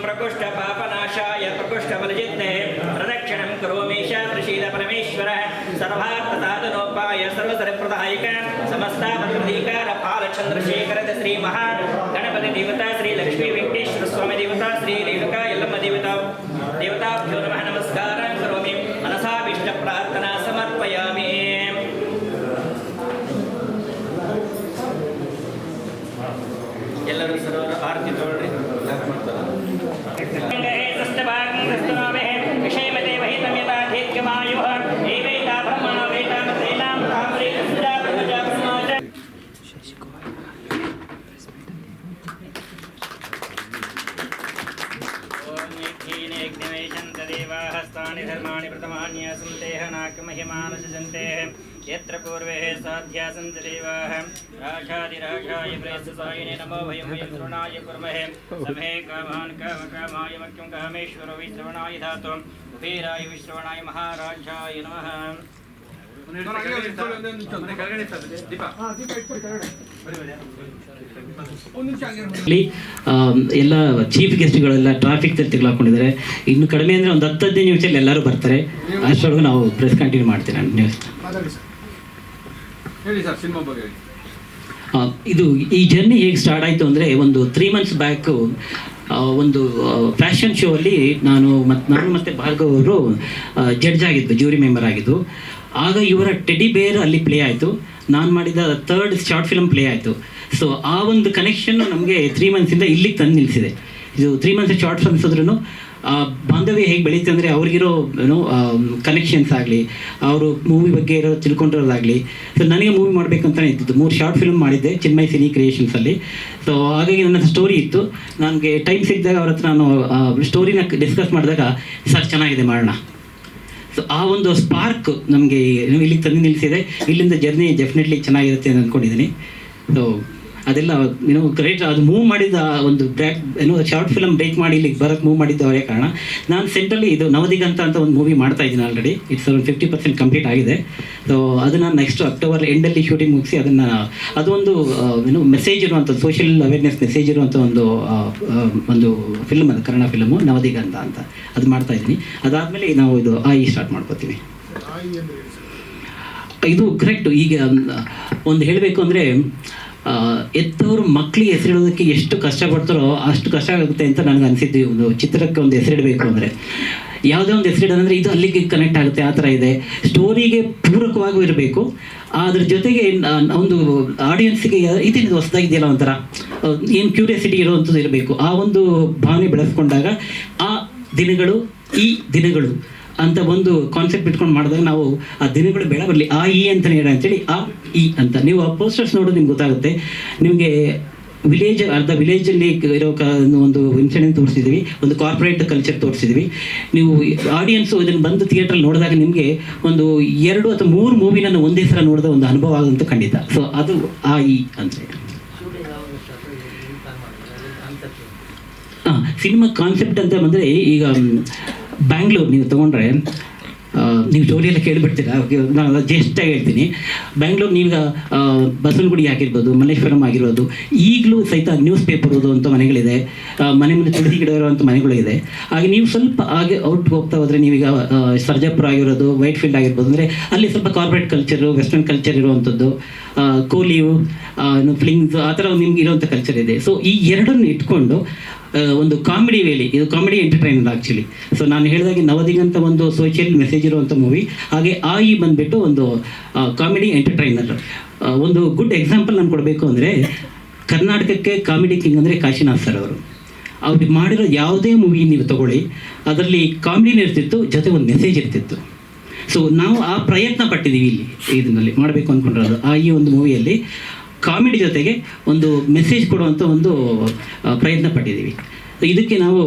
प्रकोष्ठपापनाशाय प्रकोष्ठबलजित्ते प्रदक्षिणं करोमीश प्रसीद परमेश्वरः सर्वार्थसाधनोपाय सर्वसरप्रदायक समस्तापत्रदीकार बालचन्द्रशेखर श्री महागणपति देवता श्री लक्ष्मी वेंकटेश्वर स्वामी देवता श्री रेणुका यल्लम्म देवता देवताभ्यो नमः नमस्कारं करोमि मनसाभीष्ट प्रार्थना समर्पयामि। ಎಲ್ಲರೂ ಸರೋವರ ಆರತಿ ತಗೊಳ್ಳಿ हस्तानि धर्माणि प्रथमान्यासन्तेह नाकमहिमानसजन्तेः यत्र पूर्वे साध्यासन्ति देवाः राजाधिराजाय प्रेयसायिने नमो वयं श्रवणाय कुर्महे समे कामान् कामकामाय मह्यं कामेश्वरो विश्रवणाय धातु कुबेराय विश्रवणाय महाराजाय नमः। ಎಲ್ಲ ಚೀಫ್ ಗೆಸ್ಟ್ಗಳೆಲ್ಲ ಟ್ರಾಫಿಕ್ ತೆಗೆದು ಹಾಕೊಂಡಿದ್ದಾರೆ. ಇನ್ನು ಕಡಿಮೆ ಅಂದರೆ ಒಂದು 10-15 ನಿಮಿಷದಲ್ಲಿ ಎಲ್ಲರೂ ಬರ್ತಾರೆ. ಅಷ್ಟರೊಳಗೆ ನಾವು ಪ್ರೆಸ್ ಕಂಟಿನ್ಯೂ ಮಾಡ್ತೀವಿ. ನ್ಯೂಸ್ ಇದು ಈ ಜರ್ನಿ ಹೇಗೆ ಸ್ಟಾರ್ಟ್ ಆಯಿತು ಅಂದರೆ, ಒಂದು 3 months ಬ್ಯಾಕು ಒಂದು ಫ್ಯಾಷನ್ ಶೋ ಅಲ್ಲಿ ನಾನು ಮತ್ತು ಭಾರ್ಗವ್ ಅವರು ಜಡ್ಜ್ ಆಗಿದ್ದು, ಜ್ಯೂರಿ ಮೆಂಬರ್ ಆಗಿದ್ದು. ಆಗ ಇವರ ಟೆಡಿ ಬೇರ್ ಅಲ್ಲಿ ಪ್ಲೇ ಆಯಿತು. ನಾನು ಮಾಡಿದ 3rd ಶಾರ್ಟ್ ಫಿಲ್ಮ್ ಪ್ಲೇ ಆಯಿತು. ಸೊ ಆ ಒಂದು ಕನೆಕ್ಷನ್ ನಮಗೆ 3 months ಇಲ್ಲಿಗೆ ತಂದು ನಿಲ್ಲಿಸಿದೆ. ಇದು 3 months ಶಾರ್ಟ್ ಫಿಲ್ಮ್ಸ್ ಆದ್ರೂ ಬಾಂಧವ್ಯ ಹೇಗೆ ಬೆಳೀತು ಅಂದರೆ, ಅವ್ರಿಗಿರೋ ಕನೆಕ್ಷನ್ಸ್ ಆಗಲಿ, ಅವರು ಮೂವಿ ಬಗ್ಗೆ ಇರೋ ತಿಳ್ಕೊಂಡಿರೋದಾಗಲಿ. ಸೊ ನನಗೆ ಮೂವಿ ಮಾಡಬೇಕಂತಲೇ ಇದ್ದಿದ್ದು. 3 ಶಾರ್ಟ್ ಫಿಲ್ಮ್ ಮಾಡಿದ್ದೆ ಚಿನ್ಮಯ್ ಸಿನಿ ಕ್ರಿಯೇಷನ್ಸಲ್ಲಿ. ಸೊ ಹಾಗಾಗಿ ನನ್ನ ಸ್ಟೋರಿ ಇತ್ತು. ನನಗೆ ಟೈಮ್ ಸಿಕ್ಕಿದಾಗ ಅವ್ರ ಹತ್ರ ನಾನು ಸ್ಟೋರಿನ ಡಿಸ್ಕಸ್ ಮಾಡಿದಾಗ, ಸರ್ ಚೆನ್ನಾಗಿದೆ ಮಾಡೋಣ. ಸೊ ಆ ಒಂದು ಸ್ಪಾರ್ಕ್ ನಮಗೆ ಇಲ್ಲಿಗೆ ತಂದು ನಿಲ್ಲಿಸಿದೆ. ಇಲ್ಲಿಂದ ಜರ್ನಿ ಡೆಫಿನೆಟ್ಲಿ ಚೆನ್ನಾಗಿರುತ್ತೆ ಅಂತ ಅಂದ್ಕೊಂಡಿದ್ದೀನಿ. ಸೊ ಅದೆಲ್ಲ ಕರೆಕ್ಟ್. ಅದು ಮೂವ್ ಮಾಡಿದ ಒಂದು ಶಾರ್ಟ್ ಫಿಲಮ್ ಬ್ರೇಕ್ ಮಾಡಿ ಇಲ್ಲಿಗೆ ಬರೋಕ್ಕೆ ಮೂವ್ ಮಾಡಿದ್ದು ಅವರೇ ಕಾರಣ. ನಾನು ಸೆಂಟ್ರಲ್ಲಿ ಇದು ನವದಿಗಂತ ಅಂತ ಒಂದು ಮೂವಿ ಮಾಡ್ತಾ ಇದ್ದೀನಿ ಆಲ್ರೆಡಿ. ಇಟ್ಸ್ ಒಂದು 50% ಕಂಪ್ಲೀಟ್ ಆಗಿದೆ. ಸೊ ಅದನ್ನು ನೆಕ್ಸ್ಟ್ ಅಕ್ಟೋಬರ್ ಎಂಡಲ್ಲಿ ಶೂಟಿಂಗ್ ಮುಗಿಸಿ ಅದೊಂದು ಮೆಸೇಜ್ ಇರುವಂಥ, ಸೋಷಿಯಲ್ ಅವೇರ್ನೆಸ್ ಮೆಸೇಜ್ ಇರುವಂಥ ಒಂದು ಫಿಲ್ಮ್, ಅದು ಕನ್ನಡ ಫಿಲಮು ನವದಿಗಂತ ಅಂತ. ಅದು ಮಾಡ್ತಾ ಇದ್ದೀನಿ. ಅದಾದಮೇಲೆ ನಾವು ಇದು ಆಯಿ ಸ್ಟಾರ್ಟ್ ಮಾಡ್ಕೋತೀವಿ. ಇದು ಕರೆಕ್ಟು. ಈಗ ಒಂದು ಹೇಳಬೇಕು ಅಂದರೆ, ಎತ್ತವರು ಮಕ್ಕಳಿಗೆ ಹೆಸರಿಡೋದಕ್ಕೆ ಎಷ್ಟು ಕಷ್ಟಪಡ್ತಾರೋ ಅಷ್ಟು ಕಷ್ಟ ಆಗುತ್ತೆ ಅಂತ ನನಗೆ ಅನಿಸಿದ್ದು. ಒಂದು ಚಿತ್ರಕ್ಕೆ ಒಂದು ಹೆಸರಿಡಬೇಕು ಅಂದರೆ, ಯಾವುದೇ ಒಂದು ಹೆಸರಿಡೋದಂದರೆ ಇದು ಅಲ್ಲಿಗೆ ಕನೆಕ್ಟ್ ಆಗುತ್ತೆ, ಆ ಥರ ಇದೆ. ಸ್ಟೋರಿಗೆ ಪೂರಕವಾಗೂ ಇರಬೇಕು, ಅದ್ರ ಜೊತೆಗೆ ಒಂದು ಆಡಿಯನ್ಸಿಗೆ ಇದೇನಿದು ಹೊಸದಾಗಿದೆಯಲ್ಲ ಒಂಥರ ಏನು ಕ್ಯೂರಿಯಾಸಿಟಿ ಇರೋವಂಥದ್ದು ಇರಬೇಕು. ಆ ಒಂದು ಭಾವನೆ ಬೆಳೆಸ್ಕೊಂಡಾಗ ಆ ದಿನಗಳು ಈ ದಿನಗಳು ಅಂತ ಒಂದು ಕಾನ್ಸೆಪ್ಟ್ ಇಟ್ಕೊಂಡು ಮಾಡಿದಾಗ ನಾವು ಆ ದಿನಗಳು ಬೇಡ ಬರಲಿ, ಆ ಈ ಅಂತಲೇ ಹೇಳ ಅಂತೇಳಿ ಆ ಈ ಅಂತ. ನೀವು ಆ ಪೋಸ್ಟರ್ಸ್ ನೋಡೋದು ನಿಮ್ಗೆ ಗೊತ್ತಾಗುತ್ತೆ. ನಿಮಗೆ ವಿಲೇಜಲ್ಲಿ ಇರೋ ಒಂದು ಇನ್ಸಿಡೆಂಟ್ ತೋರಿಸಿದ್ವಿ, ಒಂದು ಕಾರ್ಪೊರೇಟ್ ಕಲ್ಚರ್ ತೋರಿಸಿದ್ವಿ. ನೀವು ಆಡಿಯನ್ಸು ಇದನ್ನು ಬಂದು ಥಿಯೇಟ್ರಲ್ಲಿ ನೋಡಿದಾಗ ನಿಮಗೆ ಒಂದು 2 ಅಥವಾ 3 ಮೂವಿನ ಒಂದೇ ಸಲ ನೋಡಿದ ಒಂದು ಅನುಭವ ಆಗೋದಂತೂ ಖಂಡಿತ. ಸೊ ಅದು ಆ ಈ ಅಂತ. ಸಿನಿಮಾ ಕಾನ್ಸೆಪ್ಟ್ ಅಂತ ಬಂದರೆ ಈಗ ಬ್ಯಾಂಗ್ಳೂರು ನೀವು ತೊಗೊಂಡ್ರೆ ನೀವು ಸ್ಟೋರಿ ಎಲ್ಲ ಕೇಳಿಬಿಡ್ತೀರಾ, ನಾನು ಜಸ್ಟಾಗಿ ಹೇಳ್ತೀನಿ. ಬ್ಯಾಂಗ್ಳೂರು ನೀವೀಗ ಬಸವನಗುಡಿ ಆಗಿರ್ಬೋದು, ಮಲ್ಲೇಶ್ವರಂ ಆಗಿರ್ಬೋದು, ಈಗಲೂ ಸಹಿತ ನ್ಯೂಸ್ ಪೇಪರ್ ಓದುವಂಥ ಮನೆಗಳಿದೆ, ಮನೆ ಮುಂದೆ ತುಳಸಿ ಗಿಡ ಇರುವಂಥ ಮನೆಗಳಿದೆ. ಹಾಗೆ ನೀವು ಸ್ವಲ್ಪ ಹಾಗೆ ಔಟ್ ಹೋಗ್ತಾ ಹೋದರೆ ನೀವೀಗ ಸರ್ಜಾಪುರ ಆಗಿರೋದು, ವೈಟ್ ಫೀಲ್ಡ್ ಆಗಿರ್ಬೋದು, ಅಂದರೆ ಅಲ್ಲಿ ಸ್ವಲ್ಪ ಕಾರ್ಪೊರೇಟ್ ಕಲ್ಚರು, ವೆಸ್ಟರ್ನ್ ಕಲ್ಚರ್ ಇರುವಂಥದ್ದು, ಕೋಲಿಯು, ಫ್ಲಿಂಗ್ಸ್ ಆ ಥರ ನಿಮ್ಗೆ ಇರುವಂಥ ಕಲ್ಚರ್ ಇದೆ. ಸೊ ಈ ಎರಡನ್ನು ಇಟ್ಕೊಂಡು ಒಂದು ಕಾಮಿಡಿ ವೇಲಿ, ಇದು ಕಾಮಿಡಿ ಎಂಟರ್ಟೈನರ್ ಆ್ಯಕ್ಚುಲಿ. ಸೊ ನಾನು ಹೇಳಿದಾಗೆ ನವದಿಗಂತ ಒಂದು ಸೋಷಿಯಲ್ ಮೆಸೇಜ್ ಇರುವಂಥ ಮೂವಿ, ಹಾಗೆ ಈ ಬಂದುಬಿಟ್ಟು ಒಂದು ಕಾಮಿಡಿ ಎಂಟರ್ಟೈನರ್. ಒಂದು ಗುಡ್ ಎಕ್ಸಾಂಪಲ್ ನಾನು ಕೊಡಬೇಕು ಅಂದರೆ, ಕರ್ನಾಟಕಕ್ಕೆ ಕಾಮಿಡಿ ಕಿಂಗ್ ಅಂದರೆ ಕಾಶಿನಾಥ್ ಸರ್ ಅವರು. ಅವ್ರಿಗೆ ಮಾಡಿರೋ ಯಾವುದೇ ಮೂವಿ ನೀವು ತಗೊಳ್ಳಿ, ಅದರಲ್ಲಿ ಕಾಮಿಡಿನೂ ಇರ್ತಿತ್ತು, ಜೊತೆ ಒಂದು ಮೆಸೇಜ್ ಇರ್ತಿತ್ತು. ಸೊ ನಾವು ಆ ಪ್ರಯತ್ನ ಪಟ್ಟಿದ್ದೀವಿ ಇಲ್ಲಿ ಇದರಲ್ಲಿ ಮಾಡಬೇಕು ಅಂದ್ಕೊಂಡಿರೋದು. ಈ ಒಂದು ಮೂವಿಯಲ್ಲಿ ಕಾಮಿಡಿ ಜೊತೆಗೆ ಒಂದು ಮೆಸೇಜ್ ಕೊಡುವಂಥ ಒಂದು ಪ್ರಯತ್ನ ಪಟ್ಟಿದ್ದೀವಿ. ಇದಕ್ಕೆ ನಾವು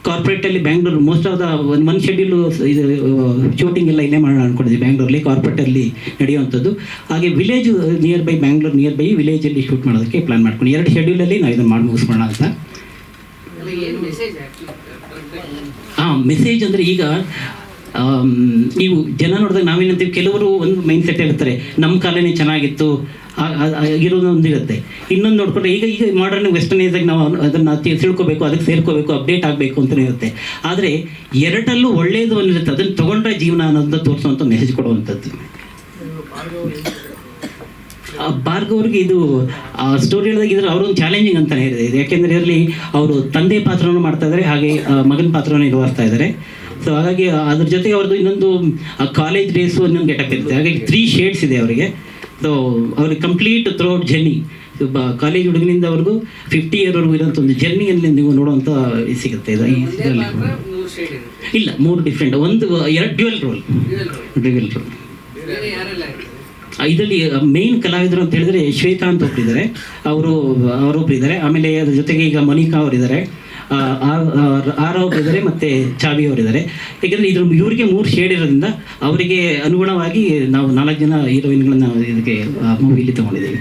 ಕಾರ್ಪೊರೇಟಲ್ಲಿ ಬ್ಯಾಂಗ್ಳೂರು ಮೋಸ್ಟ್ ಆಫ್ ದ ಒಂದು ಶೆಡ್ಯೂಲು ಇದು ಶೂಟಿಂಗ್ ಎಲ್ಲ ಇಲ್ಲೇ ಮಾಡೋಣ ಅಂದ್ಕೊಂಡಿದ್ವಿ ಬ್ಯಾಂಗ್ಳೂರಲ್ಲಿ, ಕಾರ್ಪೊರೇಟಲ್ಲಿ ನಡೆಯುವಂಥದ್ದು. ಹಾಗೆ village nearby Bangalore nearby ವಿಲೇಜಲ್ಲಿ ಶೂಟ್ ಮಾಡೋದಕ್ಕೆ ಪ್ಲ್ಯಾನ್ ಮಾಡ್ಕೊಂಡು 2 ಶೆಡ್ಯೂಲಲ್ಲಿ ನಾವು ಇದನ್ನು ಮಾಡಿ ಮುಗಿಸ್ಕೊಳ್ಳೋಣ ಅಂತ. ಮೆಸೇಜ್ ಅಂದರೆ ಈಗ ನೀವು ಜನ ನೋಡಿದಾಗ ನಾವೇನಂತೀವಿ, ಕೆಲವರು ಒಂದು ಮೈಂಡ್ ಸೆಟ್ ಇರ್ತಾರೆ, ನಮ್ಮ ಕಾಲನೇ ಚೆನ್ನಾಗಿತ್ತು ಇರೋದು ಒಂದಿರುತ್ತೆ. ಇನ್ನೊಂದು ನೋಡ್ಕೊಂಡ್ರೆ ಈಗ ಮಾಡರ್ನ್ ವೆಸ್ಟರ್ನೈಸಾಗಿ ನಾವು ಅದನ್ನು ತಿಳ್ಕೊಬೇಕು, ಅದಕ್ಕೆ ಸೇರ್ಕೋಬೇಕು, ಅಪ್ಡೇಟ್ ಆಗಬೇಕು ಅಂತಲೇ ಇರುತ್ತೆ. ಆದರೆ ಎರಡಲ್ಲೂ ಒಳ್ಳೆಯದು ಒಂದಿರುತ್ತೆ, ಅದನ್ನು ತೊಗೊಂಡ್ರೆ ಜೀವನ ಅನ್ನೋದನ್ನ ತೋರಿಸುವಂಥ ಮೆಸೇಜ್ ಕೊಡುವಂಥದ್ದು. ಭಾರ್ಗವ್ರಿಗೆ ಇದು ಸ್ಟೋರಿ ಹೇಳಿದಾಗ ಇದ್ರೆ ಅವರೊಂದು ಚಾಲೆಂಜಿಂಗ್ ಅಂತಲೇ ಇದೆ. ಯಾಕೆಂದರೆ ಇದರಲ್ಲಿ ಅವರು ತಂದೆ ಪಾತ್ರವನ್ನು ಮಾಡ್ತಾ ಇದ್ದಾರೆ, ಹಾಗೆ ಮಗನ ಪಾತ್ರವನ್ನು ನಿರ್ವಹಿಸ್ತಾ ಇದ್ದಾರೆ. ಸೊ ಹಾಗಾಗಿ ಅದ್ರ ಜೊತೆಗೆ ಅವ್ರದ್ದು ಇನ್ನೊಂದು ಕಾಲೇಜ್ ಡೇಸು ಇನ್ನೊಂದು ಗೆಟಪ್ ಇರುತ್ತೆ. ಹಾಗಾಗಿ 3 ಶೇಡ್ಸ್ ಇದೆ ಅವರಿಗೆ. ಸೊ ಅವ್ರಿಗೆ ಕಂಪ್ಲೀಟ್ ಥ್ರೂಔಟ್ ಜರ್ನಿ, ಕಾಲೇಜ್ ಹುಡುಗನಿಂದವರೆಗೂ 50 ಇಯರ್ವರೆಗೂ ಇರೋಂಥ ಒಂದು ಜರ್ನಿಯಲ್ಲಿ ನೀವು ನೋಡುವಂಥ ಸಿಗುತ್ತೆ ಇದು. ಇದರಲ್ಲಿ ಇಲ್ಲ, 3 ಡಿಫ್ರೆಂಟ್, 2 ಡ್ಯುಯಲ್ ರೋಲ್. ಇದರಲ್ಲಿ ಮೇನ್ ಕಲಾವಿದರು ಅಂತ ಹೇಳಿದ್ರೆ ಶ್ವೇತಾ ಅಂತ ಒಬ್ಬರಿದ್ದಾರೆ, ಅವರೊಬ್ಬರಿದ್ದಾರೆ. ಆಮೇಲೆ ಅದ್ರ ಜೊತೆಗೆ ಈಗ ಮೋನಿಕಾ ಅವರಿದ್ದಾರೆ, ಒಬ್ಬರಿದ್ದಾರೆ, ಮತ್ತು ಚಾವಿ ಅವರಿದ್ದಾರೆ. ಏಕೆಂದರೆ ಇವರಿಗೆ 3 ಶೇಡ್ ಇರೋದ್ರಿಂದ ಅವರಿಗೆ ಅನುಗುಣವಾಗಿ ನಾವು 4 ಜನ ಹೀರೋಯಿನ್ಗಳನ್ನ ಇದಕ್ಕೆ ಮೂವಿಲಿ ತೊಗೊಂಡಿದ್ದೀವಿ.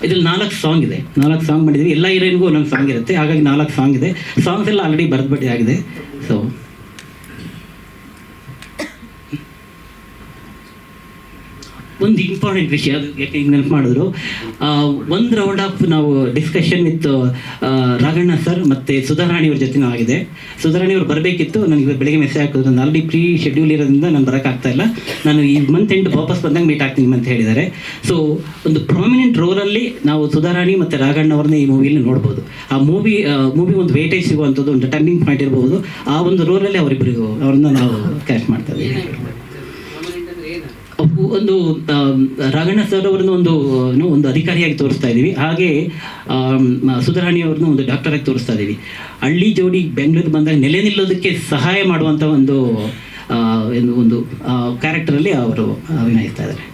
ಇದ್ರಲ್ಲಿ 4 ಸಾಂಗ್ ಇದೆ, 4 ಸಾಂಗ್ ಮಾಡಿದ್ದೀವಿ. ಎಲ್ಲ ಹೀರೋಯಿನ್ಗೂ ಒಂದೊಂದು ಸಾಂಗ್ ಇರುತ್ತೆ, ಹಾಗಾಗಿ 4 ಸಾಂಗ್ ಇದೆ. ಸಾಂಗ್ಸ್ ಎಲ್ಲ ಆಲ್ರೆಡಿ ಬರೆದ್ಬಿಟ್ಟು ಆಗಿದೆ. ಸೊ ಒಂದು ಇಂಪಾರ್ಟೆಂಟ್ ವಿಷಯ, ಅದು ಯಾಕೆ ಹಿಂಗೆ ನೆನಪು ಮಾಡಿದ್ರು, 1 ರೌಂಡ್ ಆಫ್ ನಾವು ಡಿಸ್ಕಷನ್ ವಿತ್ ರಾಘಣ್ಣ ಸರ್ ಮತ್ತು ಸುಧಾರಾಣಿಯವ್ರ ಜೊತೆನೂ ಆಗಿದೆ. ಸುಧಾರಾಣಿಯವ್ರು ಬರಬೇಕಿತ್ತು, ನನಗೆ ಬೆಳಗ್ಗೆ ಮೆಸೇಜ್ ಹಾಕಿದ್ರು, ನಾನು ಆಲ್ರೆಡಿ ಪ್ರೀ ಶೆಡ್ಯೂಲ್ ಇರೋದ್ರಿಂದ ನಾನು ಬರೋಕ್ಕಾಗ್ತಾ ಇಲ್ಲ, ನಾನು ಈ ಮಂತ್ ಎಂಡ್ ವಾಪಸ್ ಬಂದಾಗ ಮೀಟ್ ಆಗ್ತೀನಿ ಅಂತ ಹೇಳಿದ್ದಾರೆ. ಸೊ ಒಂದು ಪ್ರಾಮಿನೆಂಟ್ ರೋಲಲ್ಲಿ ನಾವು ಸುಧಾರಾಣಿ ಮತ್ತು ರಾಘಣ್ಣ ಅವ್ರನ್ನ ಈ ಮೂವಿಯಲ್ಲಿ ನೋಡ್ಬೋದು. ಆ ಮೂವಿ ಒಂದು ವೇಟೇಜ್ ಸಿಗುವಂಥದ್ದು, ಒಂದು ಟರ್ನಿಂಗ್ ಪಾಯಿಂಟ್ ಇರ್ಬೋದು. ಆ ಒಂದು ರೋಲಲ್ಲಿ ಅವ್ರನ್ನ ನಾವು ಕ್ಯಾಚ್ ಮಾಡ್ತಾ ಇದ್ದೀವಿ. ಒಂದು ರಾಘಣ್ಣ ಸರ್ ಅವರನ್ನು ಒಂದು ಅಧಿಕಾರಿಯಾಗಿ ತೋರಿಸ್ತಾ ಇದ್ದೀವಿ, ಹಾಗೆ ಸುಧಾರಾಣಿ ಅವ್ರನ್ನ ಒಂದು ಡಾಕ್ಟರಾಗಿ ತೋರಿಸ್ತಾ ಇದ್ದೀವಿ. ಹಳ್ಳಿ ಜೋಡಿ ಬೆಂಗಳೂರು ಬಂದಾಗ ನೆಲೆ ನಿಲ್ಲೋದಕ್ಕೆ ಸಹಾಯ ಮಾಡುವಂಥ ಒಂದು ಕ್ಯಾರೆಕ್ಟರಲ್ಲಿ ಅವರು ಅಭಿನಯಿಸ್ತಾ ಇದ್ದಾರೆ.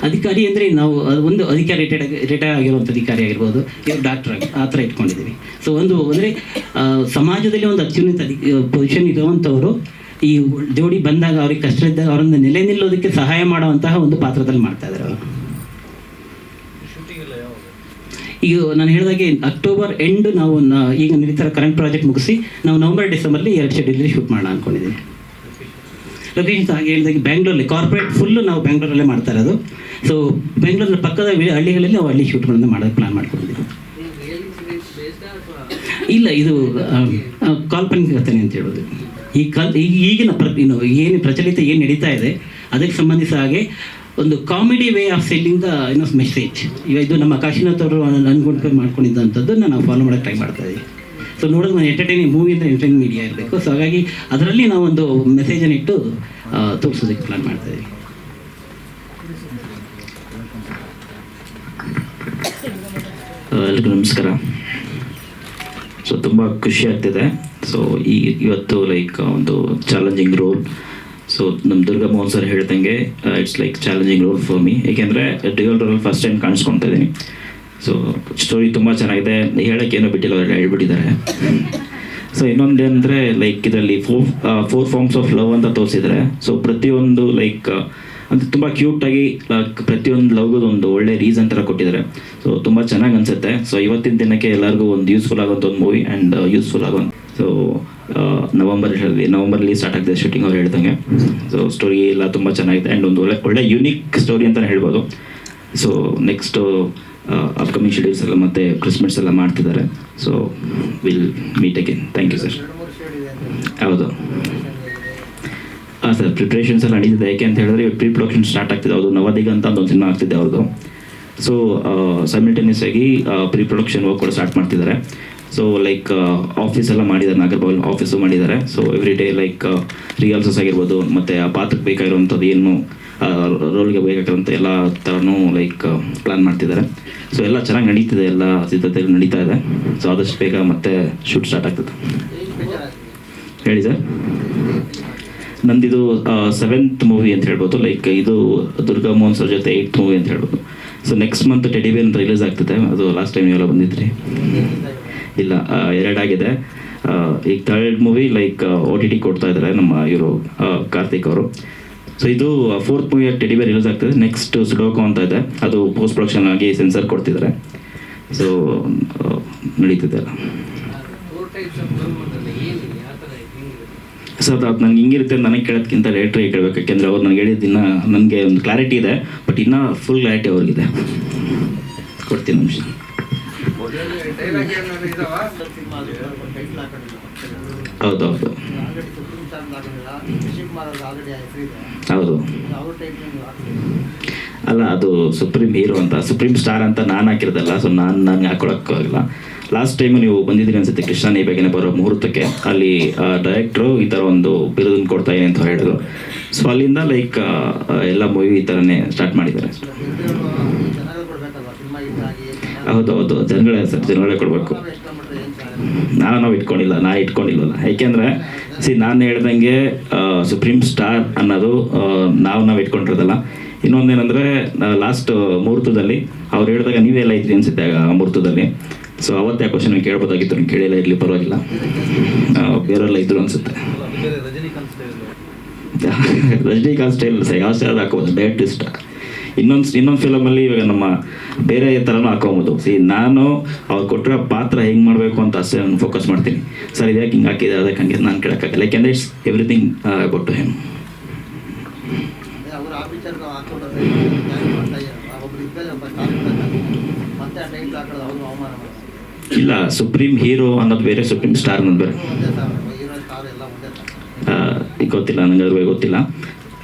ಅಧಿಕಾರಿ ಅಂದರೆ ನಾವು ಒಂದು ಅಧಿಕಾರಿ ರಿಟೈರ್ ಆಗಿರುವಂಥ ಅಧಿಕಾರಿ ಆಗಿರ್ಬೋದು, ಇವರು ಡಾಕ್ಟರ್ ಆಗಿ ಆ ಥರ ಇಟ್ಕೊಂಡಿದ್ದೀವಿ. ಸೊ ಅಂದರೆ ಸಮಾಜದಲ್ಲಿ ಒಂದು ಅತ್ಯುನ್ನತ ಪೊಸಿಷನ್ ಇರುವಂಥವರು ಈ ಜೋಡಿ ಬಂದಾಗ ಅವ್ರಿಗೆ ಕಷ್ಟ ಇದ್ದಾಗ ಅವರನ್ನು ನೆಲೆ ನಿಲ್ಲೋದಕ್ಕೆ ಸಹಾಯ ಮಾಡುವಂತಹ ಒಂದು ಪಾತ್ರದಲ್ಲಿ ಮಾಡ್ತಾ ಇದ್ದಾರೆ ಅವರು. ಈಗ ನಾನು ಹೇಳಿದಾಗೆ ಅಕ್ಟೋಬರ್ ಎಂಡ್ ನಾವು ಈಗ ನಡೀತಾರೆ ಕರೆಂಟ್ ಪ್ರಾಜೆಕ್ಟ್ ಮುಗಿಸಿ ನಾವು ನವಂಬರ್ ಡಿಸೆಂಬರ್ಲಿ 2 ಶೆಡ್ಯೂಲಲ್ಲಿ ಶೂಟ್ ಮಾಡೋಣ ಅಂದ್ಕೊಂಡಿದ್ದೀವಿ. ಲೊಕೇಶನ್ಸ್ ಹಾಗೆ ಹೇಳಿದಾಗೆ ಬ್ಯಾಂಗ್ಳೂರಲ್ಲಿ ಕಾರ್ಪೊರೇಟ್ ಫುಲ್ಲು ನಾವು ಬ್ಯಾಂಗ್ಳೂರಲ್ಲೇ ಮಾಡ್ತಾ ಇರೋದು. ಸೊ ಬೆಂಗಳೂರಿನ ಪಕ್ಕದ ಹಳ್ಳಿಗಳಲ್ಲಿ ನಾವು ಹಳ್ಳಿ ಶೂಟ್ಗಳನ್ನು ಮಾಡೋಕ್ಕೆ ಪ್ಲಾನ್ ಮಾಡ್ಕೊಂಡಿದ್ದೀವಿ. ಇಲ್ಲ, ಇದು ಕಾಲ್ಪನಿಕ ಕಥೆ ಅಂತ ಹೇಳೋದು. ಈಗಿನ ಏನು ಪ್ರಚಲಿತ ಏನು ನಡೀತಾ ಇದೆ ಅದಕ್ಕೆ ಸಂಬಂಧಿಸಿದ ಹಾಗೆ ಒಂದು comedy way of selling the message. ಇದು ನಮ್ಮ ಕಾಶಿನಾಥ್ ಅವರು ಅನ್ಕೊಂಡು ಮಾಡ್ಕೊಂಡಿದ್ದಂಥದ್ದನ್ನು ನಾವು ಫಾಲೋ ಮಾಡೋಕ್ಕೆ ಟ್ರೈ ಮಾಡ್ತಾ ಇದ್ದೀವಿ. ಸೊ ನೋಡೋದು ಒಂದು ಮೂವಿ ಅಂದರೆ ಎಂಟರ್ಟೈನ್ ಮೀಡಿಯಾ ಇರಬೇಕು. ಸೊ ಹಾಗಾಗಿ ಅದರಲ್ಲಿ ನಾವು ಒಂದು ಮೆಸೇಜನ್ನು ಇಟ್ಟು ತೋರಿಸೋದಕ್ಕೆ ಪ್ಲಾನ್ ಮಾಡ್ತಾ ಇದ್ದೀವಿ. ಎಲ್ರಿಗೂ ನಮಸ್ಕಾರ. ಸೊ ತುಂಬ ಖುಷಿ ಆಗ್ತಿದೆ. ಸೊ ಇವತ್ತು ಒಂದು ಚಾಲೆಂಜಿಂಗ್ ರೋಲ್. ಸೊ ನಮ್ಮ ದುರ್ಗಾ ಮೋಹನ್ ಸರ್ ಹೇಳ್ದಂಗೆ it's challenging role for me. ಏಕೆಂದರೆ ಡ್ಯುಯಲ್ ರೋಲ್ ಫಸ್ಟ್ ಟೈಮ್ ಕಾಣಿಸ್ಕೊತಾ ಇದ್ದೀನಿ. ಸೊ ಸ್ಟೋರಿ ತುಂಬ ಚೆನ್ನಾಗಿದೆ, ಹೇಳೋಕ್ಕೇನೋ ಬಿಟ್ಟಿಲ್ಲ, ಅವರೆಲ್ಲ ಹೇಳ್ಬಿಟ್ಟಿದ್ದಾರೆ. ಸೊ ಇನ್ನೊಂದೇನೆಂದರೆ ಇದರಲ್ಲಿ 4 ಫಾರ್ಮ್ಸ್ ಆಫ್ ಲವ್ ಅಂತ ತೋರಿಸಿದ್ದಾರೆ. ಸೊ ಪ್ರತಿಯೊಂದು ಅಂದರೆ ತುಂಬ ಕ್ಯೂಟಾಗಿ ಪ್ರತಿಯೊಂದು ಲವ್ಗೂ ಒಂದು ಒಳ್ಳೆ ರೀಸನ್ ಥರ ಕೊಟ್ಟಿದ್ದಾರೆ. ಸೊ ತುಂಬ ಚೆನ್ನಾಗಿ ಅನಿಸುತ್ತೆ. ಸೊ ಇವತ್ತಿನ ದಿನಕ್ಕೆ ಎಲ್ಲರಿಗೂ ಒಂದು ಯೂಸ್ಫುಲ್ ಆಗೋಂಥ ಒಂದು ಮೂವಿ ಆ್ಯಂಡ್ ಯೂಸ್ಫುಲ್ ಆಗೋಂಥ. ಸೊ ನವಂಬರಲ್ಲಿ ಸ್ಟಾರ್ಟ್ ಆಗ್ತದೆ ಶೂಟಿಂಗ್ ಅವ್ರು ಹೇಳ್ದಂಗೆ. ಸೊ ಸ್ಟೋರಿ ಎಲ್ಲ ತುಂಬ ಚೆನ್ನಾಗಿದೆ ಆ್ಯಂಡ್ ಒಂದು ಒಳ್ಳೆ ಯೂನಿಕ್ ಸ್ಟೋರಿ ಅಂತಲೇ ಹೇಳ್ಬೋದು. ಸೊ ನೆಕ್ಸ್ಟು ಅಪ್ಕಮಿಂಗ್ ಶೆಡ್ಯೂಲ್ಸ್ ಎಲ್ಲ ಮತ್ತು ಕ್ರಿಸ್ಮಸ್ ಎಲ್ಲ ಮಾಡ್ತಿದ್ದಾರೆ. So will meet again. Thank you sir. ಹೌದು ಹಾಂ ಸರ್, ಪ್ರಿಪ್ರೇಷನ್ಸ್ ಎಲ್ಲ ನಡೀತಿದೆ. ಯಾಕೆ ಅಂತ ಹೇಳಿದ್ರೆ ಪ್ರೀ ಪ್ರೊಡಕ್ಷನ್ ಸ್ಟಾರ್ಟ್ ಆಗ್ತಿದೆ. ಅದು ನವದಿಗ ಅಂತ ಒಂದು ಸಿನಿಮಾ ಆಗ್ತಿದೆ ಅವ್ರದ್ದು. ಸೊ ಸೈಮಲ್ಟೇನಿಯಸ್ ಆಗಿ ಪ್ರೀ ಪ್ರೊಡಕ್ಷನ್ ವರ್ಕ್ ಕೂಡ ಸ್ಟಾರ್ಟ್ ಮಾಡ್ತಿದ್ದಾರೆ. ಸೊ ಲೈಕ್ ಆಫೀಸ್ ಎಲ್ಲ ಮಾಡಿದ್ದಾರೆ, ನಾಗರ್ಬಾಲ್ ಆಫೀಸು ಮಾಡಿದ್ದಾರೆ. So every day like rehearsals ಆಗಿರ್ಬೋದು, ಮತ್ತು ಆ ಪಾತ್ರಕ್ಕೆ ಬೇಕಾಗಿರುವಂಥದ್ದು ಏನು ರೋಲ್ಗೆ ಬೇಕಾಗಿರೋಂಥ ಎಲ್ಲ ಥರನೂ ಲೈಕ್ ಪ್ಲ್ಯಾನ್ ಮಾಡ್ತಿದ್ದಾರೆ. ಸೊ ಎಲ್ಲ ಚೆನ್ನಾಗಿ ನಡೀತಿದೆ, ಎಲ್ಲ ಸಿದ್ಧತೆಗಳು ನಡೀತಾ ಇದೆ. ಸೊ ಆದಷ್ಟು ಬೇಗ ಮತ್ತೆ ಶೂಟ್ ಸ್ಟಾರ್ಟ್ ಆಗ್ತದೆ. ಹೇಳಿ ಸರ್. ನಂದಿದು 7th ಮೂವಿ ಅಂತ ಹೇಳ್ಬೋದು. ಲೈಕ್ ಇದು ದುರ್ಗಾ ಮೋಹನ್ ಸರ್ ಜೊತೆ 8th ಮೂವಿ ಅಂತ ಹೇಳ್ಬೋದು. ಸೊ ನೆಕ್ಸ್ಟ್ ಮಂತ್ ಟೆಡಿಬೇರ್ ಅಂತ ರಿಲೀಸ್ ಆಗ್ತದೆ. ಅದು ಲಾಸ್ಟ್ ಟೈಮ್ ನೀವೆಲ್ಲ ಬಂದಿದ್ರಿ? ಇಲ್ಲ, 2 ಆಗಿದೆ. ಈಗ 3rd ಮೂವಿ ಲೈಕ್ OTT ಕೊಡ್ತಾ ಇದ್ದಾರೆ ನಮ್ಮ ಇವರು ಕಾರ್ತಿಕ್ ಅವರು. ಸೊ ಇದು 4th ಮೂವಿ ಟೆಡಿಬೇರ್ ರಿಲೀಸ್ ಆಗ್ತದೆ. ನೆಕ್ಸ್ಟ್ ಸುಡೋಕೋ ಅಂತ ಇದೆ, ಅದು ಪೋಸ್ಟ್ ಪ್ರೊಡಕ್ಷನ್ ಆಗಿ ಸೆನ್ಸರ್ ಕೊಡ್ತಿದ್ದಾರೆ. ಸೊ ನಡೀತಿದೆ ಅಲ್ಲ ಸರ್. ಅದು ನನಗೆ ಹಿಂಗಿರುತ್ತೆ ನನಗೆ ಕೇಳೋದಕ್ಕಿಂತ ಲೇಟ್ರಿಗೆ ಕೇಳಬೇಕು. ಯಾಕೆಂದರೆ ಅವ್ರು ನನಗೆ ಹೇಳಿದ್ದಿನ ನನಗೆ ಒಂದು ಕ್ಲಾರಿಟಿ ಇದೆ, ಬಟ್ ಇನ್ನೂ ಫುಲ್ ಕ್ಲಾರಿಟಿ ಅವ್ರಿಗಿದೆ. ಕೊಡ್ತೀನಿ ನಿಮಿಷ. ಹೌದು ಹೌದು ಹೌದು. ಅಲ್ಲ, ಅದು ಸುಪ್ರೀಂ ಹೀರೋ ಅಂತ, ಸುಪ್ರೀಂ ಸ್ಟಾರ್ ಅಂತ ನಾನು ಹಾಕಿರೋದಲ್ಲ. ಸೊ ನನಗೆ ಹಾಕೊಳಕ್ಕಾಗಲ್ಲ. ಲಾಸ್ಟ್ ಟೈಮು ನೀವು ಬಂದಿದ್ದೀರಿ ಅನ್ಸುತ್ತೆ ಕೃಷ್ಣ ನೀ ಬೇಗನೆ ಬರೋ ಮುಹೂರ್ತಕ್ಕೆ. ಅಲ್ಲಿ ಡೈರೆಕ್ಟ್ರು ಈ ಥರ ಒಂದು ಬಿರುದನ್ನು ಕೊಡ್ತಾ ಇದೆ ಅಂತ ಹೇಳಿದ್ರು. ಸೊ ಅಲ್ಲಿಂದ ಲೈಕ್ ಎಲ್ಲ ಮೂವಿ ಈ ಥರನೇ ಸ್ಟಾರ್ಟ್ ಮಾಡಿದ್ದಾರೆ. ಹೌದು ಹೌದು, ಜನಗಳೇ ಸರ್, ಜನಗಳೇ ಕೊಡಬೇಕು. ನಾವು ಇಟ್ಕೊಂಡಿಲ್ವಲ್ಲ. ಯಾಕೆಂದರೆ ನಾನು ಹೇಳ್ದಂಗೆ ಸುಪ್ರೀಂ ಸ್ಟಾರ್ ಅನ್ನೋದು ನಾವು ಇಟ್ಕೊಂಡಿರೋದಲ್ಲ. ಇನ್ನೊಂದೇನೆಂದರೆ ಲಾಸ್ಟ್ ಮುಹೂರ್ತದಲ್ಲಿ ಅವ್ರು ಹೇಳಿದಾಗ ನೀವೆಲ್ಲ ಇದ್ರಿ ಅನ್ಸುತ್ತೆ ಆ ಮುಹೂರ್ತದಲ್ಲಿ. ಸೊ ಅವತ್ತೇ ಆ ಕ್ವಶನ್ ಕೇಳ್ಬೋದಾಗಿತ್ತು, ನೀವು ಕೇಳಿಲ್ಲ, ಇರಲಿ ಪರವಾಗಿಲ್ಲ. ಬೇರೆಲ್ಲ ಇದ್ರು ಅನ್ಸುತ್ತೆ. ರಜನಿಕಾಂತ್ ಸ್ಟೈಲ್ ಯಾವ ಸ್ಟೈಲ್ ಹಾಕೋಬೋದು, ಡೈರೆಕ್ಟ್ ಇಷ್ಟ. ಇನ್ನೊಂದು ಫಿಲಮಲ್ಲಿ ಇವಾಗ ನಮ್ಮ ಬೇರೆ ಥರನೂ ಹಾಕೋಬೋದು. ನಾನು ಅವ್ರು ಕೊಟ್ಟಿರೋ ಪಾತ್ರ ಹೆಂಗೆ ಮಾಡಬೇಕು ಅಂತ ಅಷ್ಟೇ ನಾನು ಫೋಕಸ್ ಮಾಡ್ತೀನಿ. ಸರ್ ಇದಕ್ಕೆ ಹಿಂಗೆ ಹಾಕಿದೆ, ಅದಕ್ಕೆ ಹಂಗೆ ನಾನು ಕೇಳೋಕ್ಕಾಗಲ್ಲ. ಯಾಕೆಂದರೆ it's everything about to him. ಇಲ್ಲ, ಸುಪ್ರೀಂ ಹೀರೋ ಅನ್ನೋದು ಬೇರೆ, ಸುಪ್ರೀಂ ಸ್ಟಾರ್ ಅನ್ನೋದು ಬೇರೆ. ಗೊತ್ತಿಲ್ಲ ನನಗೆ, ಅದ್ರ ಗೊತ್ತಿಲ್ಲ.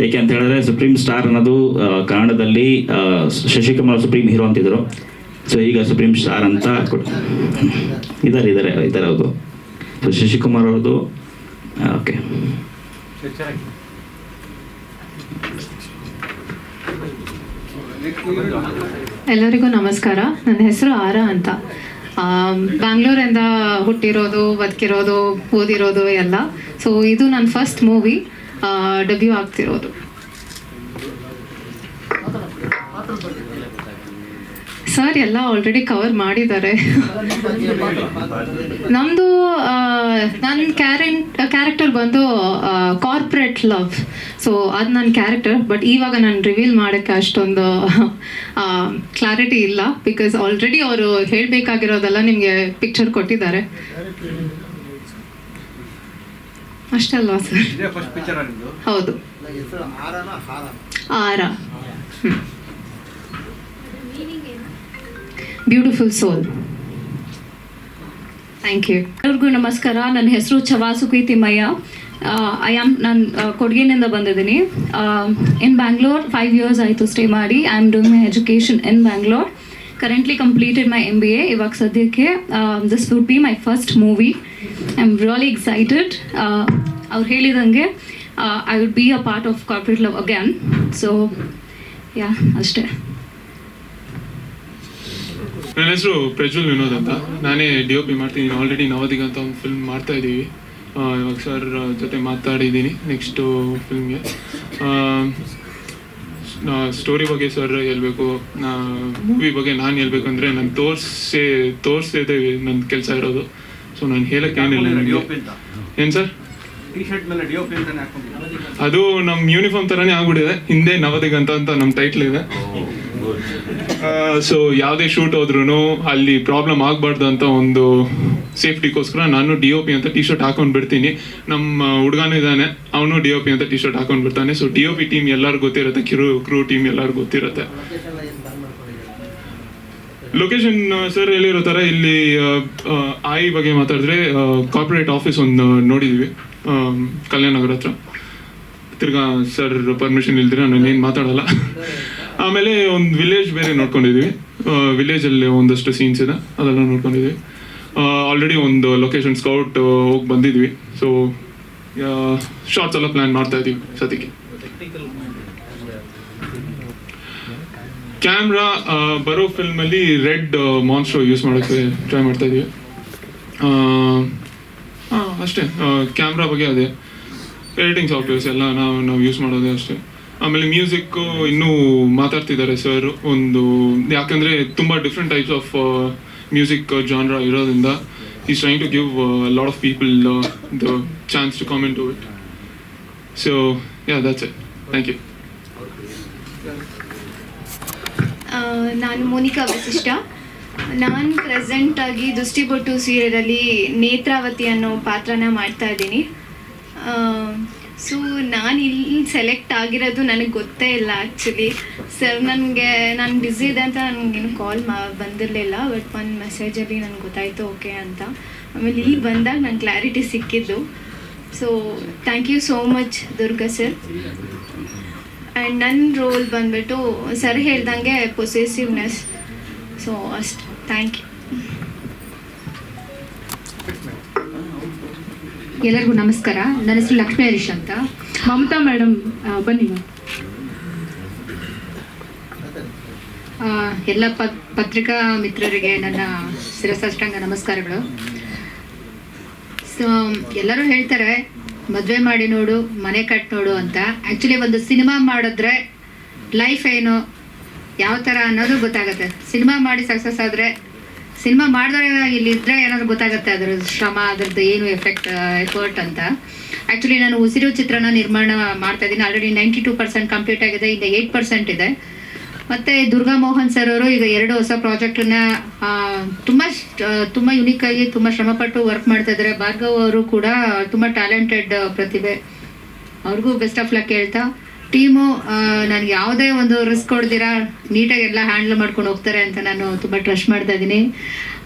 ಏಕೆ ಅಂತ ಹೇಳಿದ್ರೆ ಸುಪ್ರೀಂ ಸ್ಟಾರ್ ಅನ್ನೋದು ಕನ್ನಡದಲ್ಲಿ ಶಶಿಕುಮಾರ್ ಸುಪ್ರೀಂ ಹೀರೋ ಅಂತಿದ್ರು. ಸೊ ಈಗ ಸುಪ್ರೀಂ ಸ್ಟಾರ್ ಅಂತ ಇದ್ದಾರೆ. ಹೌದು. ಸೊ ಶಶಿಕುಮಾರ್ ಅವ್ರದ್ದು ಓಕೆ. ಎಲ್ಲರಿಗೂ ನಮಸ್ಕಾರ. ನನ್ನ ಹೆಸರು ಆರಾ ಅಂತ. ಬ್ಯಾಂಗ್ಳೂರಿಂದ ಹುಟ್ಟಿರೋದು, ಬದುಕಿರೋದು, ಓದಿರೋದು ಎಲ್ಲ. ಸೊ ಇದು ನನ್ನ ಫಸ್ಟ್ ಮೂವಿ, ಡೆಬ್ಯೂ ಆಗ್ತಿರೋದು. ಸರ್ ಎಲ್ಲ ಆಲ್ರೆಡಿ ಕವರ್ ಮಾಡಿದ್ದಾರೆ. ನಮ್ಮದು ನನ್ನ ಕ್ಯಾರೆಕ್ಟರ್ ಬಂದು ಕಾರ್ಪೊರೇಟ್ ಲವ್. ಸೊ ಅದು ನನ್ನ ಕ್ಯಾರೆಕ್ಟರ್. ಬಟ್ ಇವಾಗ ನಾನು ರಿವೀಲ್ ಮಾಡೋಕ್ಕೆ ಅಷ್ಟೊಂದು ಕ್ಲಾರಿಟಿ ಇಲ್ಲ, ಬಿಕಾಸ್ ಆಲ್ರೆಡಿ ಅವರು ಹೇಳಬೇಕಾಗಿರೋದೆಲ್ಲ ನಿಮಗೆ ಪಿಕ್ಚರ್ ಕೊಟ್ಟಿದ್ದಾರೆ. ಅಷ್ಟೇ ಅಲ್ವಾ ಸರ್? ಹೌದು, ಆರ. Beautiful soul. Thank you. ಎಲ್ಲರಿಗೂ ನಮಸ್ಕಾರ. ನನ್ನ ಹೆಸರು ಚವಾಸುಕಿ ತಿಮ್ಮಯ್ಯ. ನಾನು ಕೊಡಗಿನಿಂದ ಬಂದಿದ್ದೀನಿ. ಇನ್ ಬ್ಯಾಂಗ್ಳೂರ್ 5 years ಆಯಿತು ಸ್ಟೇ ಮಾಡಿ. I am doing my education in Bangalore. Currently completed my MBA. ಇವಾಗ ಸದ್ಯಕ್ಕೆ this would be my first movie. I am really excited. ಅವ್ರು ಹೇಳಿದಂಗೆ I would be a part of corporate love again. So yeah, ಅಷ್ಟೇ. ನನ್ನ ಹೆಸರು ಪ್ರಜ್ವಲ್ ವಿನೋದ್ ಅಂತ. ನಾನೇ DOP ಮಾಡ್ತೀನಿ. ಆಲ್ರೆಡಿ ನವದಿಗ ಅಂತ ಒಂದು ಫಿಲ್ಮ್ ಮಾಡ್ತಾ ಇದ್ದೀವಿ. ಇವಾಗ ಸರ್ ಜೊತೆ ಮಾತಾಡಿದ್ದೀನಿ ನೆಕ್ಸ್ಟು ಫಿಲ್ಮ್ಗೆ. ಸ್ಟೋರಿ ಬಗ್ಗೆ ಸರ್ ಹೇಳ್ಬೇಕು, ಮೂವಿ ಬಗ್ಗೆ ನಾನು ಹೇಳ್ಬೇಕಂದ್ರೆ ನಾನು ತೋರಿಸಿದೆ ನನ್ನ ಕೆಲಸ ಇರೋದು. ಸೊ ನಾನು ಹೇಳಕ್ಕೆ ಏನಿಲ್ಲ. ಏನು ಸರ್? ಟಿ ಶರ್ಟ್ ಮೇಲೆ DOP ಅಂತಾನೆ ಹಾಕೊಂಡಿದ್ದೀವಿ. ಅದು ನಮ್ಮ ಯೂನಿಫಾರ್ಮ್ ಥರನೇ ಆಗ್ಬಿಟ್ಟಿದೆ. ಹಿಂದೆ ನವದಿಗಂತ ಅಂತ ನಮ್ಮ ಟೈಟ್ಲ್ ಇದೆ. ಸೊ ಯಾವುದೇ ಶೂಟ್ ಹೋದ್ರೂ ಅಲ್ಲಿ ಪ್ರಾಬ್ಲಮ್ ಆಗಬಾರ್ದು ಅಂತ ಒಂದು ಸೇಫ್ಟಿಗೋಸ್ಕರ ನಾನು DOP ಅಂತ ಟಿ ಶರ್ಟ್ ಹಾಕೊಂಡು ಬಿಡ್ತೀನಿ. ನಮ್ಮ ಹುಡುಗನೂ ಇದ್ದಾನೆ, ಅವನು DOP ಅಂತ ಟಿ ಶರ್ಟ್ ಹಾಕೊಂಡು ಬಿಡ್ತಾನೆ. ಸೊ DOP ಟೀಮ್ ಎಲ್ಲರಿಗೂ ಗೊತ್ತಿರುತ್ತೆ, ಕ್ರೂ ಟೀಮ್ ಎಲ್ಲರಿಗೂ ಗೊತ್ತಿರುತ್ತೆ. ಲೊಕೇಶನ್ ಸರ್ ಹೇಳಿರೋ ಥರ ಇಲ್ಲಿ ಆಯಿ ಬಗ್ಗೆ ಮಾತಾಡಿದ್ರೆ ಕಾರ್ಪೊರೇಟ್ ಆಫೀಸ್ ಒಂದು ನೋಡಿದ್ದೀವಿ ಕಲ್ಯಾಣ ನಗರ ಹತ್ರ. ತಿರ್ಗಾ ಸರ್ ಪರ್ಮಿಷನ್ ಇಲ್ದಿರ ನಾನೇನು ಮಾತಾಡಲ್ಲ. ಆಮೇಲೆ ಒಂದು ವಿಲೇಜ್ ಬೇರೆ ನೋಡ್ಕೊಂಡಿದ್ದೀವಿ. ವಿಲೇಜಲ್ಲಿ ಒಂದಷ್ಟು ಸೀನ್ಸ್ ಇದೆ, ಅದೆಲ್ಲ ನೋಡ್ಕೊಂಡಿದ್ದೀವಿ. ಆಲ್ರೆಡಿ ಒಂದು ಲೊಕೇಶನ್ ಸ್ಕೌಟ್ ಹೋಗಿ ಬಂದಿದ್ವಿ. ಸೊ ಶಾರ್ಟ್ಸ್ ಎಲ್ಲ ಪ್ಲ್ಯಾನ್ ಮಾಡ್ತಾ ಇದ್ದೀವಿ ಸದ್ಯಕ್ಕೆ. ಕ್ಯಾಮ್ರಾ ಬರೋ ಫಿಲ್ಮಲ್ಲಿ ರೆಡ್ ಮಾನ್ಸ್ಟರ್ ಯೂಸ್ ಮಾಡೋಕ್ಕೆ ಟ್ರೈ ಮಾಡ್ತಾ ಇದ್ದೀವಿ. ಅಷ್ಟೇ. ಕ್ಯಾಮ್ರಾ ಬಗ್ಗೆ ಅದೇ, ಎಡಿಟಿಂಗ್ ಸಾಫ್ಟ್ವೇರ್ಸ್ ಎಲ್ಲ ನಾವು ಯೂಸ್ ಮಾಡೋದೇ ಅಷ್ಟೇ. ಆಮೇಲೆ ಮ್ಯೂಸಿಕ್ಕು ಇನ್ನೂ ಮಾತಾಡ್ತಿದ್ದಾರೆ ಸರ್ ಒಂದು, ಯಾಕಂದರೆ ತುಂಬ different types of music genre ಇರೋದ್ರಿಂದ is trying to give lot of people the chance to come into it. So yeah, that's it. Thank you. ನಾನು ಮೋನಿಕಾ ವಸಿಷ್ಠ. ನಾನು ಪ್ರೆಸೆಂಟಾಗಿ ದೃಷ್ಟಿಬೊಟ್ಟು ಸೀರಿಯಲಲ್ಲಿ ನೇತ್ರಾವತಿ ಅನ್ನೋ ಪಾತ್ರನ ಮಾಡ್ತಾ ಇದ್ದೀನಿ. ಸೊ ನಾನು ಇಲ್ಲಿ ಸೆಲೆಕ್ಟ್ ಆಗಿರೋದು ನನಗೆ ಗೊತ್ತೇ ಇಲ್ಲ ಆ್ಯಕ್ಚುಲಿ. ಸರ್ ನಾನು ಬ್ಯುಸಿ ಇದೆ ಅಂತ ನನಗೇನು ಕಾಲ್ ಬಂದಿರಲಿಲ್ಲ. ಬಟ್ ಒಂದು ಮೆಸೇಜಲ್ಲಿ ನನಗೆ ಗೊತ್ತಾಯಿತು ಓಕೆ ಅಂತ. ಆಮೇಲೆ ಇಲ್ಲಿ ಬಂದಾಗ ನಂಗೆ ಕ್ಲಾರಿಟಿ ಸಿಕ್ಕಿದ್ದು. So thank you so much Durga sir. And ನನ್ನ ರೋಲ್ ಬಂದುಬಿಟ್ಟು ಸರ್ ಹೇಳ್ದಂಗೆ ಪೊಸೆಸಿವ್ನೆಸ್. ಸೊ ಅಷ್ಟು. Thank you. ಎಲ್ಲರಿಗೂ ನಮಸ್ಕಾರ. ನನ್ನ ಹೆಸರು ಲಕ್ಷ್ಮೀ ಹರೀಶ್ ಅಂತ. ಮಮತಾ ಮೇಡಮ್ ಬನ್ನಿ. ಎಲ್ಲ ಪತ್ರಿಕಾ ಮಿತ್ರರಿಗೆ ನನ್ನ ಶಿರಸಾಷ್ಟಾಂಗ ನಮಸ್ಕಾರಗಳು. ಸೊ ಎಲ್ಲರೂ ಹೇಳ್ತಾರೆ ಮದುವೆ ಮಾಡಿ ನೋಡು, ಮನೆ ಕಟ್ ನೋಡು ಅಂತ. ಆ್ಯಕ್ಚುಲಿ ಒಂದು ಸಿನಿಮಾ ಮಾಡಿದ್ರೆ ಲೈಫ್ ಏನು, ಯಾವ ಥರ ಅನ್ನೋದು ಗೊತ್ತಾಗುತ್ತೆ. ಸಿನಿಮಾ ಮಾಡಿ ಸಕ್ಸಸ್ ಆದರೆ, ಸಿನಿಮಾ ಮಾಡಿದ್ರೆ ಇಲ್ಲಿದ್ದರೆ ಏನಾದರೂ ಗೊತ್ತಾಗುತ್ತೆ ಅದರ ಶ್ರಮ, ಅದರದ್ದು ಏನು ಎಫರ್ಟ್ ಅಂತ. ಆ್ಯಕ್ಚುಲಿ ನಾನು ಉಸಿರು ಚಿತ್ರನ ನಿರ್ಮಾಣ ಮಾಡ್ತಾಯಿದ್ದೀನಿ. ಆಲ್ರೆಡಿ 92% ಕಂಪ್ಲೀಟ್ ಆಗಿದೆ, ಈಗ 8% ಇದೆ. ಮತ್ತು ದುರ್ಗಾ ಮೋಹನ್ ಸರ್ ಅವರು ಈಗ 2 ಹೊಸ ಪ್ರಾಜೆಕ್ಟನ್ನ ತುಂಬ ಯುನೀಕಾಗಿ ತುಂಬ ಶ್ರಮಪಟ್ಟು ವರ್ಕ್ ಮಾಡ್ತಾಯಿದ್ದಾರೆ. ಭಾರ್ಗವ್ ಅವರು ಕೂಡ ತುಂಬ ಟ್ಯಾಲೆಂಟೆಡ್ ಪ್ರತಿಭೆ, ಅವ್ರಿಗೂ ಬೆಸ್ಟ್ ಆಫ್ ಲಕ್ ಹೇಳ್ತಾ, ಟೀಮು ನನಗೆ ಯಾವುದೇ ಒಂದು ರಿಸ್ಕ್ ಕೊಡ್ದಿರಾ ನೀಟಾಗಿ ಎಲ್ಲ ಹ್ಯಾಂಡಲ್ ಮಾಡ್ಕೊಂಡು ಹೋಗ್ತಾರೆ ಅಂತ ನಾನು ತುಂಬ ಟ್ರಸ್ಟ್ ಮಾಡ್ತಾ ಇದ್ದೀನಿ.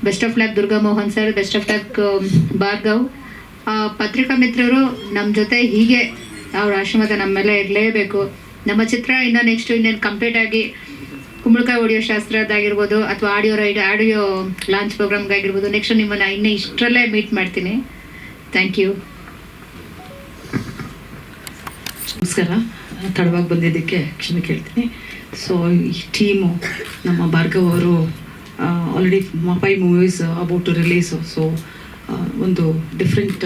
Best of luck Durga Mohan sir, best of luck Bhargav. ಪತ್ರಿಕಾ ಮಿತ್ರರು ನಮ್ಮ ಜೊತೆ ಹೀಗೆ ಅವ್ರ ಆಶೀರ್ವಾದ ನಮ್ಮ ಮೇಲೆ ಇರಲೇಬೇಕು. ನಮ್ಮ ಚಿತ್ರ ಇನ್ನೇನು ಕಂಪ್ಲೀಟ್ ಆಗಿ ಕುಂಬಳಕಾಯಿ ಹೊಡೆಯೋ ಶಾಸ್ತ್ರದ್ದಾಗಿರ್ಬೋದು ಅಥವಾ ಆಡಿಯೋ ಲಾಂಚ್ ಪ್ರೋಗ್ರಾಮ್ಗಾಗಿರ್ಬೋದು, ನೆಕ್ಸ್ಟ್ ನಿಮ್ಮನ್ನು ಇನ್ನೂ ಇಷ್ಟರಲ್ಲೇ ಮೀಟ್ ಮಾಡ್ತೀನಿ. Thank you. ನಮಸ್ಕಾರ. ತಡವಾಗಿ ಬಂದಿದ್ದಕ್ಕೆ ಕ್ಷಮೆ ಕೇಳ್ತೀನಿ. ಸೊ ಈ ಟೀಮು ನಮ್ಮ ಭಾರ್ಗವ್ ಅವರು already 5 movies about to release. So ಒಂದು ಡಿಫ್ರೆಂಟ್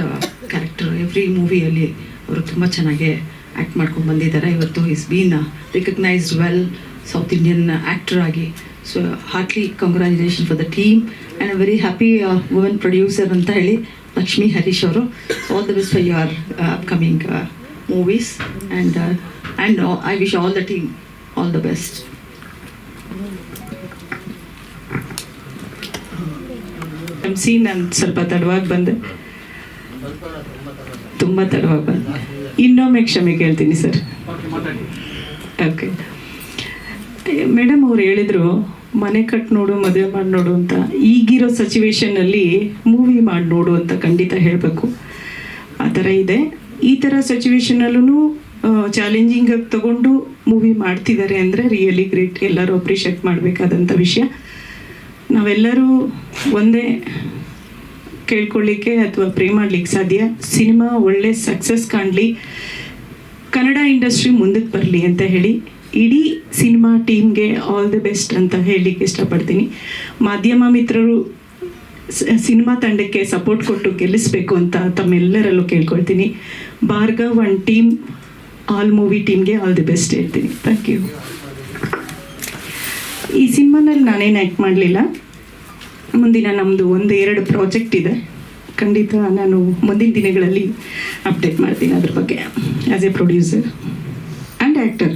ಕ್ಯಾರೆಕ್ಟರ್ ಎವ್ರಿ ಮೂವಿಯಲ್ಲಿ ಅವರು ತುಂಬ ಚೆನ್ನಾಗಿ ಆ್ಯಕ್ಟ್ ಮಾಡ್ಕೊಂಡು ಬಂದಿದ್ದಾರೆ. ಇವತ್ತು is been recognised well South Indian actor ಆಗಿ. So heartly congratulation for the team and a very happy women producer ಅಂತ ಹೇಳಿ ಲಕ್ಷ್ಮೀ ಹರೀಶ್ ಅವರು. All the best for your upcoming movies and I wish all the team all the best. ನಾನು ಸ್ವಲ್ಪ ತಡವಾಗಿ ಬಂದೆ, ತುಂಬ ತಡವಾಗಿ ಬಂದೆ. ಇನ್ನೊಮ್ಮೆ ಕ್ಷಮೆ ಕೇಳ್ತೀನಿ ಸರ್. ಓಕೆ ಮೇಡಮ್ ಅವ್ರು ಹೇಳಿದರು ಮನೆ ಕಟ್ ನೋಡು, ಮದುವೆ ಮಾಡಿ ನೋಡು ಅಂತ. ಈಗಿರೋ ಸಿಚುವೇಶನಲ್ಲಿ ಮೂವಿ ಮಾಡಿ ನೋಡು ಅಂತ ಖಂಡಿತ ಹೇಳಬೇಕು. ಆ ಥರ ಇದೆ. ಈ ಥರ ಸಿಚುವೇಶನಲ್ಲೂ ಚಾಲೆಂಜಿಂಗ್ ಆಗಿ ತಗೊಂಡು ಮೂವಿ ಮಾಡ್ತಿದ್ದಾರೆ ಅಂದರೆ ರಿಯಲಿ ಗ್ರೇಟ್. ಎಲ್ಲರೂ ಅಪ್ರಿಷಿಯೇಟ್ ಮಾಡಬೇಕಾದಂಥ ವಿಷಯ. ನಾವೆಲ್ಲರೂ ಒಂದೇ ಕೇಳ್ಕೊಳ್ಳಿಕ್ಕೆ ಅಥವಾ ಪ್ರೇ ಮಾಡಲಿಕ್ಕೆ ಸಾಧ್ಯ, ಸಿನಿಮಾ ಒಳ್ಳೆ ಸಕ್ಸಸ್ ಕಾಣಲಿ, ಕನ್ನಡ ಇಂಡಸ್ಟ್ರಿ ಮುಂದಕ್ಕೆ ಬರಲಿ ಅಂತ ಹೇಳಿ ಇಡೀ ಸಿನಿಮಾ ಟೀಮ್ಗೆ ಆಲ್ ದಿ ಬೆಸ್ಟ್ ಅಂತ ಹೇಳಲಿಕ್ಕೆ ಇಷ್ಟಪಡ್ತೀನಿ. ಮಾಧ್ಯಮ ಮಿತ್ರರು ಸಿನಿಮಾ ತಂಡಕ್ಕೆ ಸಪೋರ್ಟ್ ಕೊಟ್ಟು ಗೆಲ್ಲಿಸಬೇಕು ಅಂತ ತಮ್ಮೆಲ್ಲರಲ್ಲೂ ಕೇಳ್ಕೊಳ್ತೀನಿ. Bhargav and team, all movie ಟೀಮ್ಗೆ ಆಲ್ ದಿ ಬೆಸ್ಟ್ ಹೇಳ್ತೀನಿ. Thank you. ಈ ಸಿನಿಮಾನಲ್ಲಿ ನಾನೇನು ಆ್ಯಕ್ಟ್ ಮಾಡಲಿಲ್ಲ. ಮುಂದಿನ ನಮ್ಮದು 1-2 ಪ್ರಾಜೆಕ್ಟ್ ಇದೆ. ಖಂಡಿತ ನಾನು ಮುಂದಿನ ದಿನಗಳಲ್ಲಿ ಅಪ್ಡೇಟ್ ಮಾಡ್ತೀನಿ ಅದ್ರ ಬಗ್ಗೆ as A producer and actor.